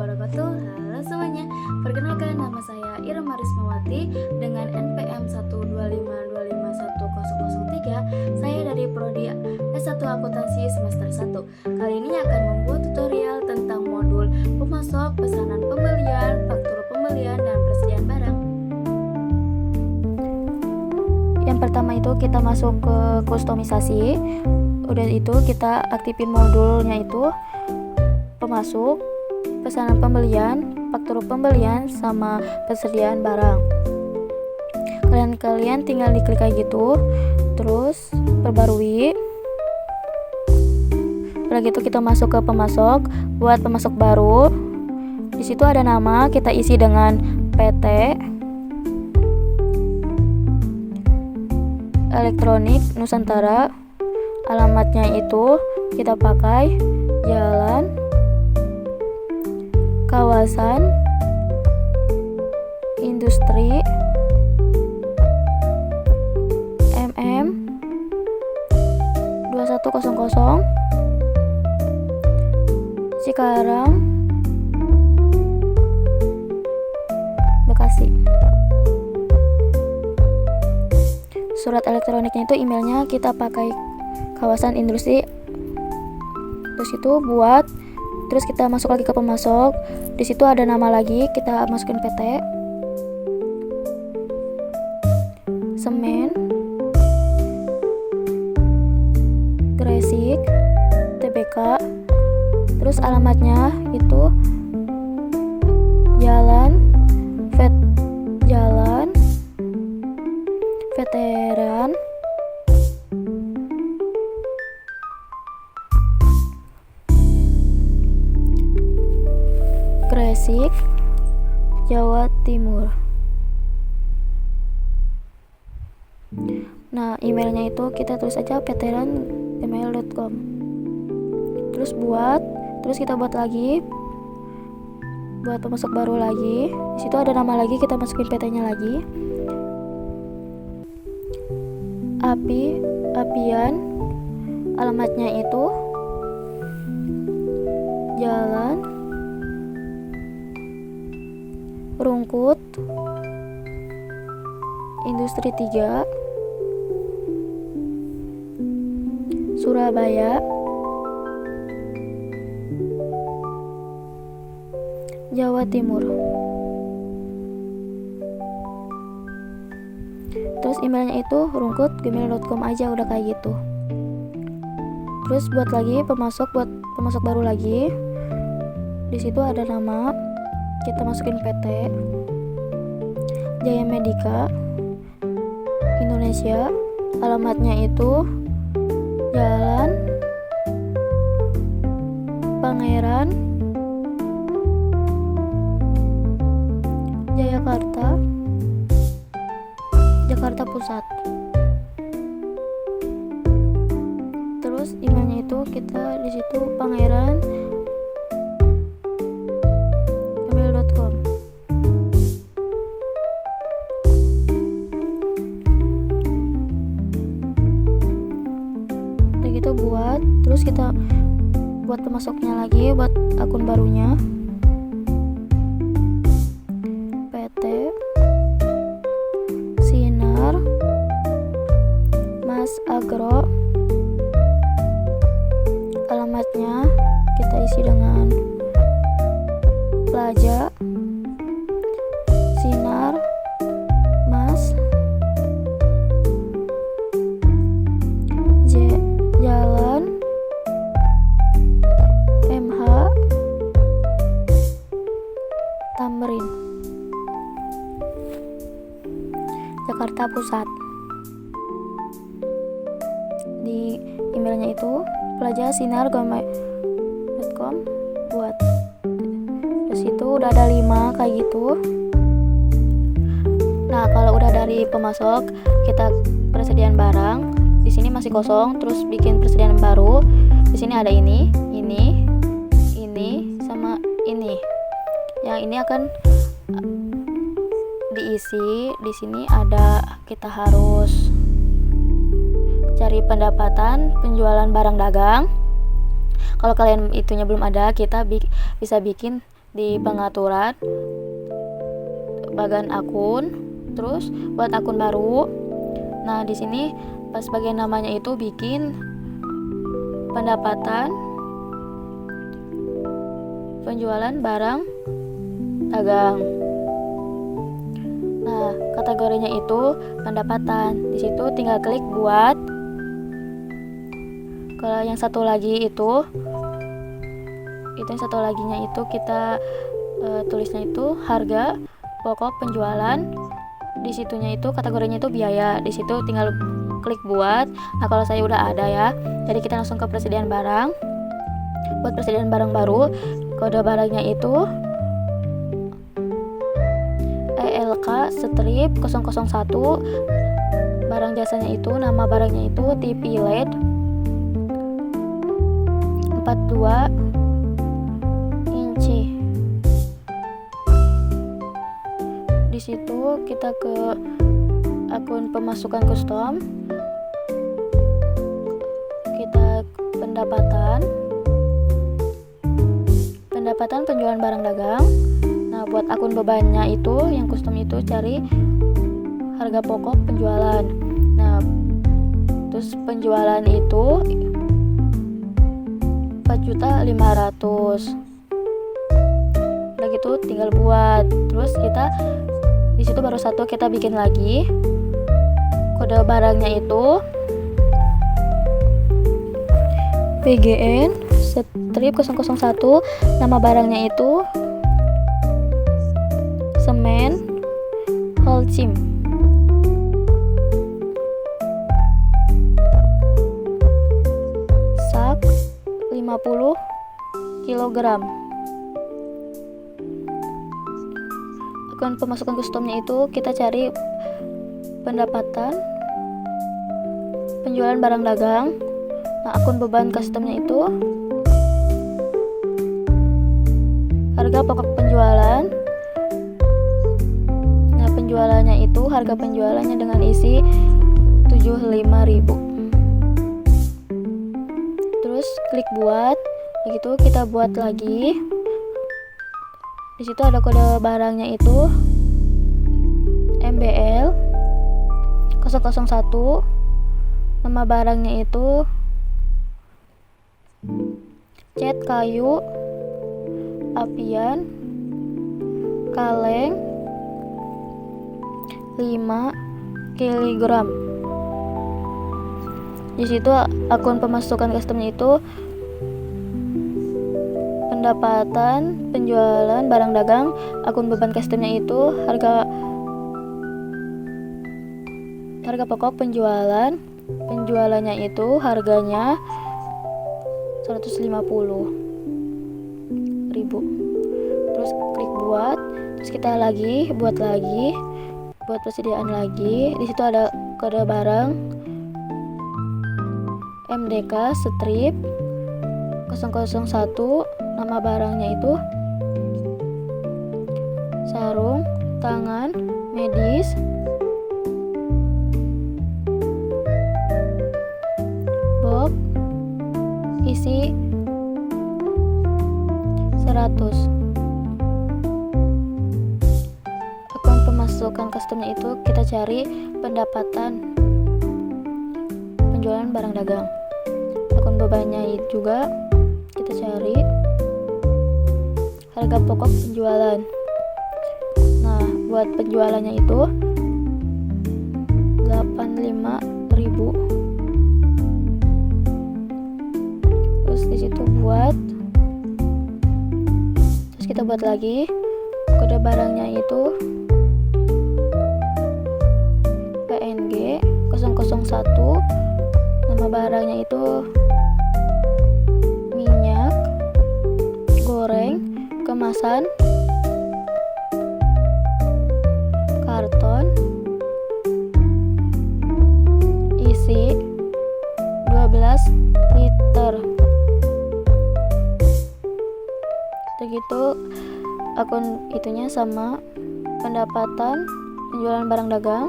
wabarakatuh. Halo semuanya, perkenalkan nama saya Irma Rismawati dengan NPM 125251003. Saya dari Prodi S1 Akuntansi semester 1. Kali ini akan membuat tutorial tentang modul pemasok, pesanan pembelian, faktur pembelian, dan persediaan barang. Yang pertama itu kita masuk ke kustomisasi. Udah itu kita aktifin modulnya itu pemasok, pesanan pembelian, faktur pembelian, sama persediaan barang. Kalian tinggal diklik kayak gitu, terus perbarui. Setelah gitu kita masuk ke pemasok, buat pemasok baru. Di situ ada nama, kita isi dengan PT, Elektronik Nusantara. Alamatnya itu kita pakai Jalan Kawasan Industri MM 2100 Cikarang, Bekasi. Surat elektroniknya itu emailnya kita pakai kawasan industri. Terus itu buat, terus kita masuk lagi ke pemasok. Di situ ada nama lagi, kita masukin PT, Semen, Gresik, TBK. Terus alamatnya itu Jalan Veteran Gresik, Jawa Timur. Nah, emailnya itu kita tulis aja veteran@gmail.com. Terus kita buat lagi, buat pemasok baru lagi. Di situ ada nama lagi, kita masukin PT-nya lagi. Apian, alamatnya itu Jalan Rungkut Industri 3, Surabaya, Jawa Timur. Terus emailnya itu rungkut@gmail.com aja, udah kayak gitu. Terus buat pemasok baru lagi. Di situ ada nama, kita masukin PT, Jaya Medika Indonesia. Alamatnya itu Jalan Pangeran Jakarta Pusat. Terus emailnya itu kita di situ pangeran@gmail.com. Udah gitu terus kita buat pemasoknya lagi, buat akun barunya. PT Sinar Mas Agro. Alamatnya kita isi dengan Plaza Sinar Mas Jalan MH Tamrin, Jakarta Pusat. Di emailnya itu plaza.sinar@gmail.com buat. Terus itu udah ada 5 kayak gitu. Nah, kalau udah dari pemasok, kita persediaan barang. Di sini masih kosong, terus bikin persediaan baru. Di sini ada ini, sama ini. Yang ini akan diisi. Di sini ada, kita harus cari pendapatan penjualan barang dagang. Kalau kalian itunya belum ada, kita bisa bikin di pengaturan bagian akun, terus buat akun baru. Nah, di sini pas bagian namanya itu bikin pendapatan penjualan barang dagang. Nah, kategorinya itu pendapatan. Di situ tinggal klik buat. Kalau yang satu lagi itu yang satu laginya itu kita tulisnya itu harga pokok penjualan. Di situnya itu kategorinya itu biaya. Di situ tinggal klik buat. Nah, kalau saya udah ada ya. Jadi kita langsung ke persediaan barang. Buat persediaan barang baru, kode barangnya itu ELK strip 001. Barang jasanya itu, nama barangnya itu TV LED 42 inci. Di situ kita ke akun pemasukan custom, kita pendapatan penjualan barang dagang. Nah, buat akun bebannya itu yang custom itu cari harga pokok penjualan. Nah, terus penjualan itu 4.500.000. Udah gitu tinggal buat. Terus kita di situ baru satu kita bikin lagi. Kode barangnya itu PGN strip 001. Nama barangnya itu semen Holcim. Sak 50 kg. Akun pemasukan customnya itu kita cari pendapatan penjualan barang dagang. Nah, akun beban customnya itu harga pokok penjualan. Nah, penjualannya itu harga penjualannya dengan isi 75.000. Terus klik buat. Begitu kita buat lagi. Di situ ada kode barangnya itu MBL 001. Nama barangnya itu cat kayu apian kaleng 5 kg. Di situ akun pemasukan customnya itu pendapatan penjualan barang dagang. Akun beban customnya itu harga pokok penjualannya itu harganya 150.000. Terus klik buat. Terus kita buat persediaan lagi. Di situ ada kode barang MDK strip 001. Nama barangnya itu sarung tangan medis box isi 100. Akun pemasukan customnya itu kita cari pendapatan penjualan barang dagang. Akun bebannya juga kita cari harga pokok penjualan. Nah, buat penjualannya itu 85.000. Terus di situ buat. Terus kita buat lagi. Kode barangnya itu PNG 001. Nama barangnya itu minyak goreng kemasan karton isi 12 liter. Begitu akun itunya sama pendapatan penjualan barang dagang.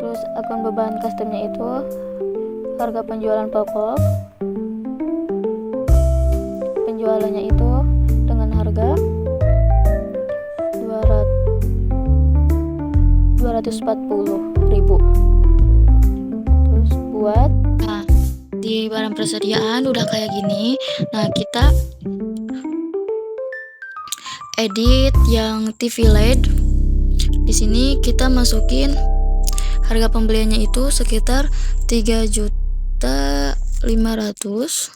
Terus akun beban customnya itu harga penjualan pokok penjualannya itu dengan harga 240.000. Terus buat di barang persediaan udah kayak gini. Nah, kita edit yang TV LED. Di sini kita masukin harga pembeliannya itu sekitar 3.500.000.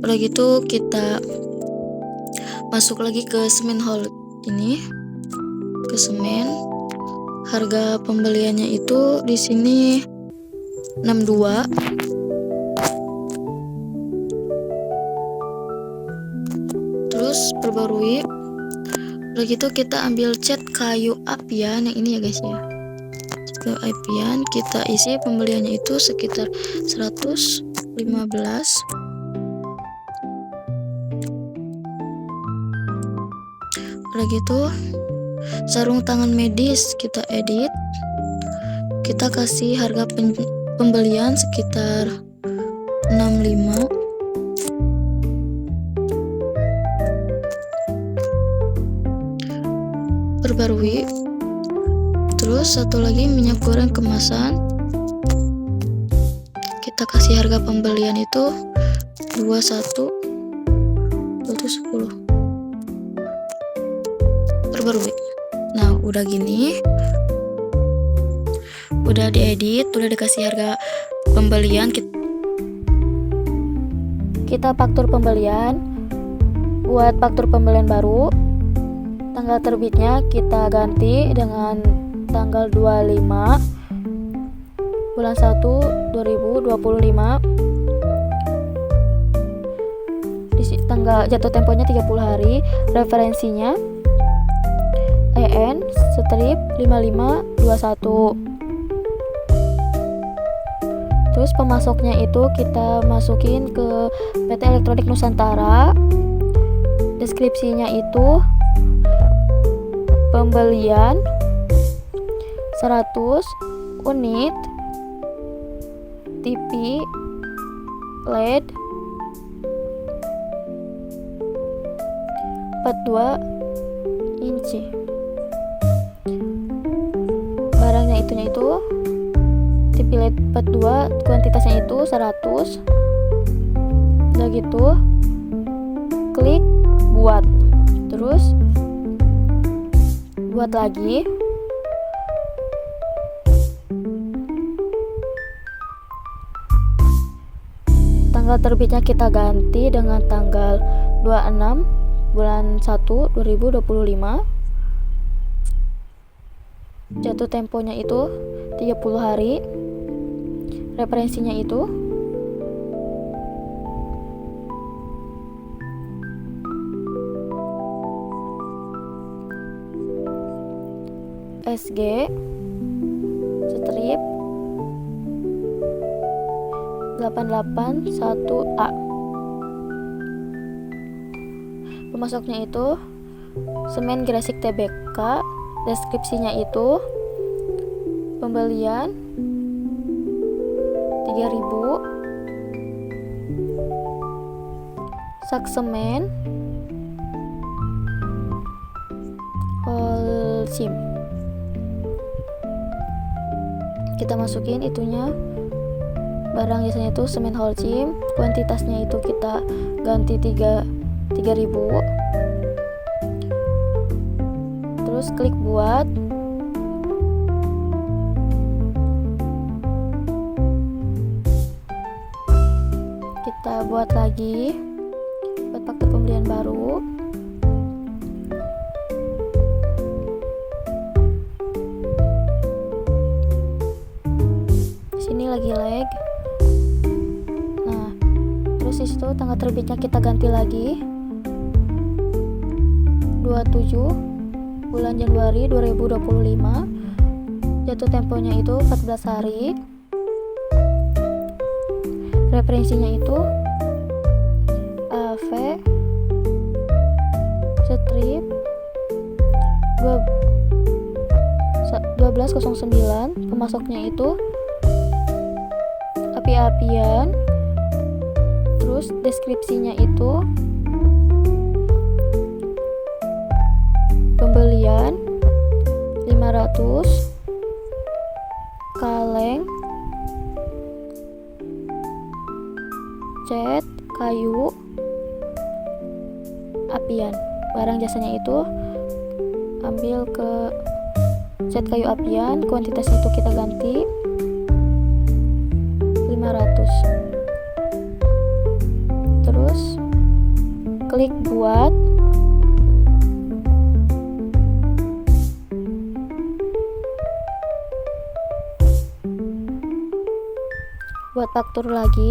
Udah gitu kita masuk lagi ke semen hall ini, ke semen. Harga pembeliannya itu di sini 62. Terus perbarui. Udah gitu kita ambil cat kayu apian yang ini ya guys ya. Kayu apian, kita isi pembeliannya itu sekitar 115. Udah gitu sarung tangan medis kita edit. Kita kasih harga pembelian sekitar 65. Perbarui. Terus satu lagi minyak goreng kemasan, kita kasih harga pembelian itu 210. Perbarui. Nah, udah gini, udah diedit, udah dikasih harga pembelian. Kita faktur pembelian. Buat faktur pembelian baru, tanggal terbitnya kita ganti dengan tanggal 25 bulan 1 2025. Di tanggal jatuh temponya 30 hari. Referensinya EN strip 5521. Terus pemasoknya itu kita masukin ke PT Elektronik Nusantara. Deskripsinya itu pembelian 100 unit TV LED 42 inci. Barangnya itunya itu TV LED 42, kuantitasnya itu 100. Udah gitu klik buat, terus buat lagi. Tanggal terbitnya kita ganti dengan tanggal 26 bulan 1 2025. Jatuh temponya itu 30 hari. Referensinya itu SG strip 881A. Pemasoknya itu semen Gresik TBK. Deskripsinya itu pembelian 3.000 sak semen Holcim. Kita masukin itunya, barang jasanya itu semen Holcim. Kuantitasnya itu kita ganti 3.000. Terus klik buat. Kita buat lagi buat faktur pembelian baru. Sini lagi lag. Nah, terus disitu tanggal terbitnya kita ganti lagi 27 bulan Januari 2025. Jatuh temponya itu 14 hari. Referensinya itu AV strip 1209. Pemasoknya itu api-apian Terus deskripsinya itu pembelian 500 kaleng cat kayu apian. Barang jasanya itu ambil ke cat kayu apian, kuantitasnya itu kita ganti 500. Terus klik buat. Buat faktur lagi,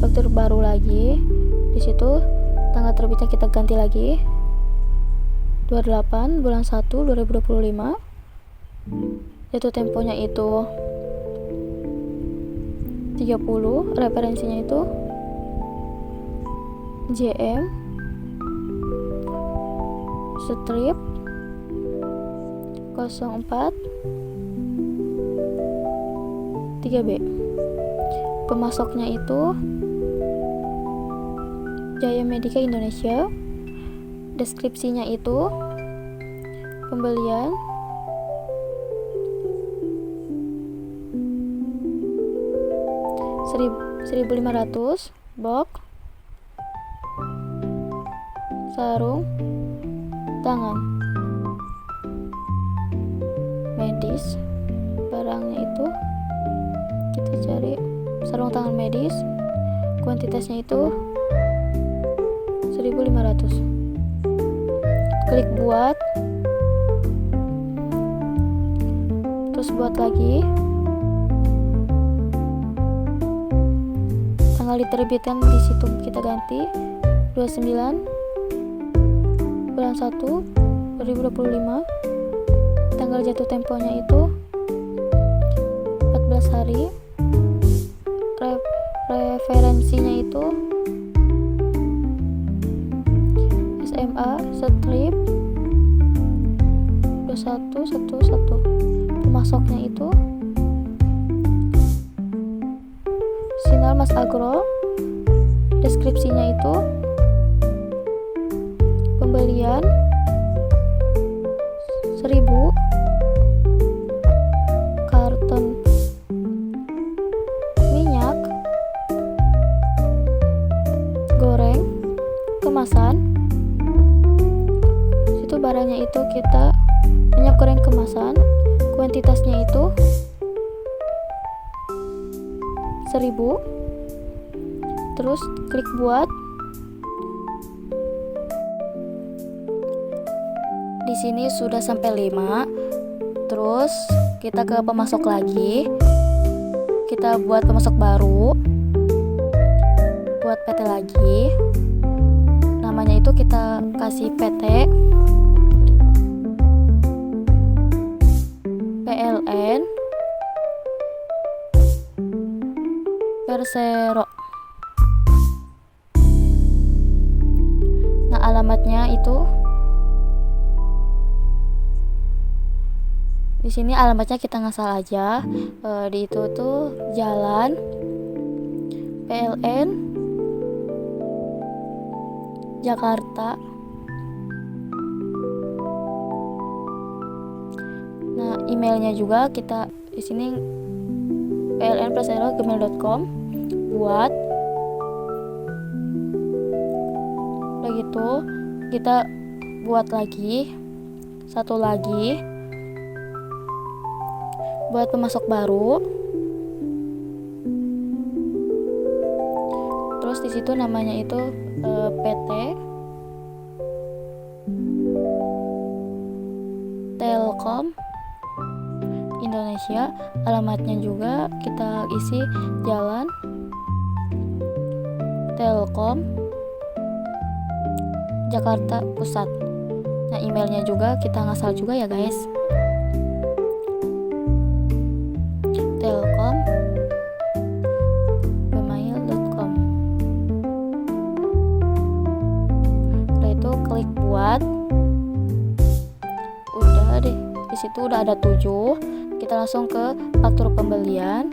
faktur baru lagi. Di situ tanggal terbitnya kita ganti lagi 28 bulan 1 2025. Jatuh temponya itu 30, referensinya itu JM strip 04 3B. Pemasoknya itu Jaya Medica Indonesia. Deskripsinya itu pembelian 1.500 box sarung tangan medis. Barangnya itu kita cari sarung tangan medis, kuantitasnya itu 1.500. Klik buat, terus buat lagi. Tanggal diterbitkan di situ kita ganti 29 bulan 1 2025. Tanggal jatuh temponya itu 14 hari. Referensinya itu SMA strip 2111. Pemasoknya itu Sinar Mas Agro. Deskripsinya itu pembelian 1000 karton minyak goreng kemasan. Situ barangnya itu kita minyak goreng kemasan, kuantitasnya itu 1000. Terus klik buat. Di sini sudah sampai 5. Terus kita ke pemasok lagi. Kita buat pemasok baru. Buat PT lagi. Namanya itu kita kasih PT PLN Persero. Nah, alamatnya itu di sini alamatnya kita ngasal aja. Di itu tuh Jalan PLN Jakarta. Nah, emailnya juga kita di sini plnpersero@gmail.com. Buat udah gitu kita buat lagi satu lagi buat pemasok baru. Terus di situ namanya itu PT Telkom Indonesia. Alamatnya juga kita isi Jalan Telkom Jakarta Pusat. Nah, emailnya juga kita ngasal juga ya guys, telkom@gmail.com. Udah itu klik buat. Udah deh, di situ udah ada 7. Kita langsung ke faktur pembelian.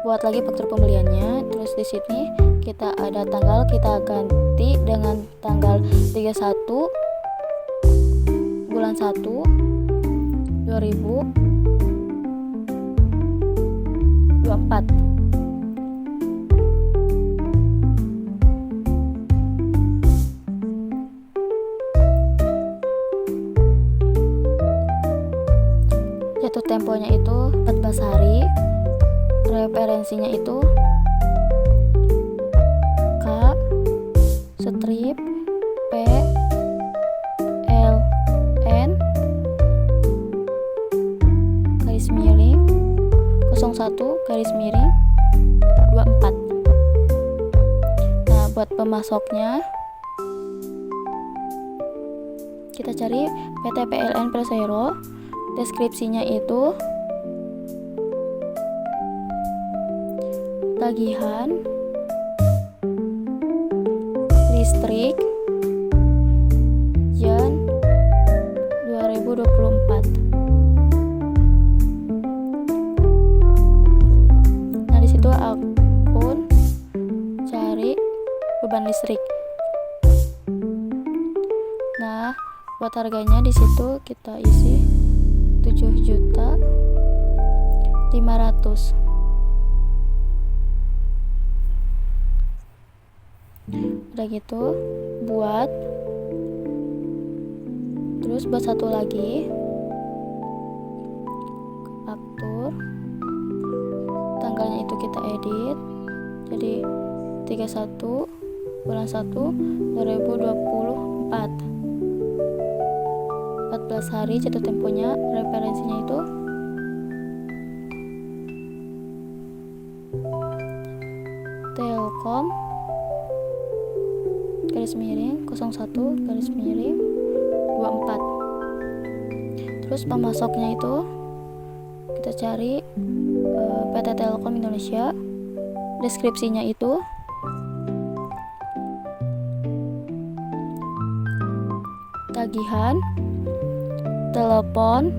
buat lagi faktur pembeliannya. Terus di sini kita ada tanggal, kita ganti dengan tanggal 31 bulan 1 2024. Jatuh temponya itu 14 hari. Referensinya itu K strip P L N garis miring 01 garis miring 24. Nah, buat pemasoknya kita cari PT PLN Persero. Deskripsinya itu tagihan listrik Jan 2024. Nah, di situ akun cari beban listrik. Nah, buat harganya di situ kita isi 7.500.000. Udah gitu buat, terus buat satu lagi faktur, tanggalnya itu kita edit jadi 31 bulan 1 2024. 14 hari jatuh temponya. Referensinya itu Telkom garis miring 01 garis miring 24. Terus pemasoknya itu kita cari PT Telkom Indonesia. Deskripsinya itu tagihan telepon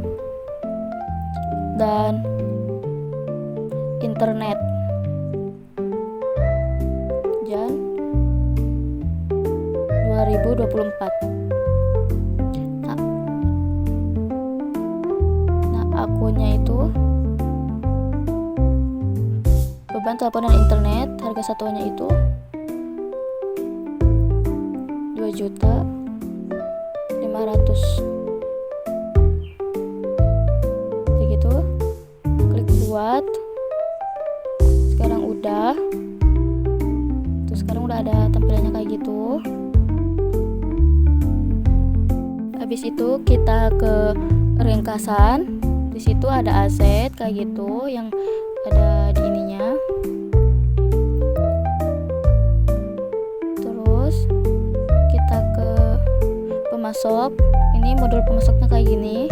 dan internet Jan 2024. Nah, akunnya itu beban telepon dan internet, harga satuannya itu 2.500.000. Begitu, klik buat. Sekarang udah. Terus sekarang udah ada tampilannya kayak gitu. Habis itu kita ke ringkasan. Di situ ada aset kayak gitu yang ada di ininya. Terus kita ke pemasok. Ini modul pemasoknya kayak gini.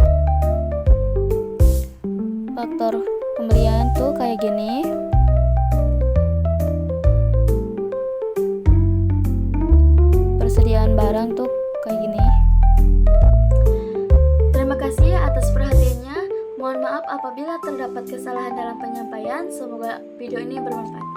Faktor pembelian tuh kayak gini. Persediaan barang tuh kayak gini. Terima kasih atas perhatiannya. Mohon maaf apabila terdapat kesalahan dalam penyampaian. Semoga video ini bermanfaat.